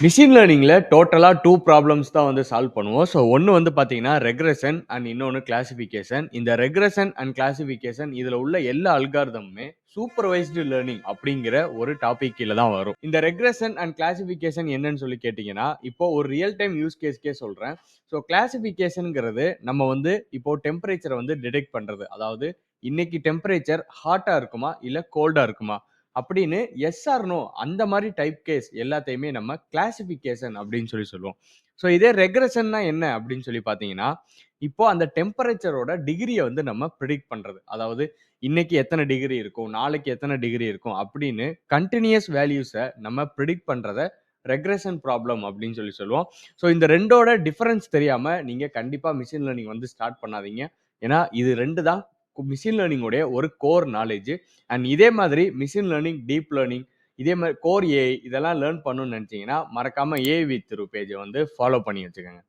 Machine லேர்னிங்ல டோட்டலா 2 problems தான் வந்து சால்வ் பண்ணுவோம். ஸோ ஒண்ணு வந்து பார்த்தீங்கன்னா, ரெக்ரெஷன் அண்ட் இன்னொன்னு கிளாசிஃபிகேஷன். இந்த ரெக்ரெஷன் அண்ட் கிளாசிஃபிகேஷன் இதுல உள்ள எல்லா அல்காரிதமுமே சூப்பர்வைஸ்டு லேர்னிங் அப்படிங்கிற ஒரு டாபிக் கீழ தான் வரும். இந்த ரெக்ரெஷன் அண்ட் கிளாசிஃபிகேஷன் என்னன்னு சொல்லி கேட்டீங்கன்னா, இப்போ ஒரு ரியல் டைம் யூஸ் கேஸ்க்கே சொல்றேன். ஸோ கிளாசிஃபிகேஷன்ங்கிறது நம்ம வந்து இப்போ டெம்பரேச்சர வந்து டிடெக்ட் பண்றது. அதாவது இன்னைக்கு டெம்பரேச்சர் ஹாட்டா இருக்குமா? இல்ல கோல்டா இருக்குமா? அப்படின்னு எஸ் ஆர் நோ அந்த மாதிரி டைப் கேஸ் எல்லாத்தையுமே நம்ம கிளாசிஃபிகேஷன் அப்படின்னு சொல்லி சொல்லுவோம். ஸோ இதே ரெக்ரெஷன்னா என்ன அப்படின்னு சொல்லி பார்த்தீங்கன்னா, இப்போ அந்த டெம்பரேச்சரோட டிகிரியை வந்து நம்ம ப்ரிடிக்ட் பண்றது. அதாவது இன்னைக்கு எத்தனை டிகிரி இருக்கும், நாளைக்கு எத்தனை டிகிரி இருக்கும் அப்படின்னு கண்டினியூஸ் வேல்யூஸை நம்ம ப்ரிடிக்ட் பண்றத ரெக்ரெஷன் ப்ராப்ளம் அப்படின்னு சொல்லி சொல்லுவோம். ஸோ இந்த ரெண்டோட டிஃபரன்ஸ் தெரியாம நீங்க கண்டிப்பா மிஷின் லேர்னிங் வந்து ஸ்டார்ட் பண்ணாதீங்க. ஏன்னா இது ரெண்டு தான் மிஷின் லேர்னிங்கோடைய ஒரு கோர் நாலேஜ். அண்ட் இதே மாதிரி மிஷின் லேர்னிங், டீப் லேர்னிங், இதே மாதிரி கோர் ஏஐ இதெல்லாம் லேர்ன் பண்ணணும்னு நினைச்சீங்கன்னா மறக்காம ஏஐ வித் திரு பேஜை வந்து ஃபாலோ பண்ணி வச்சுக்கோங்க.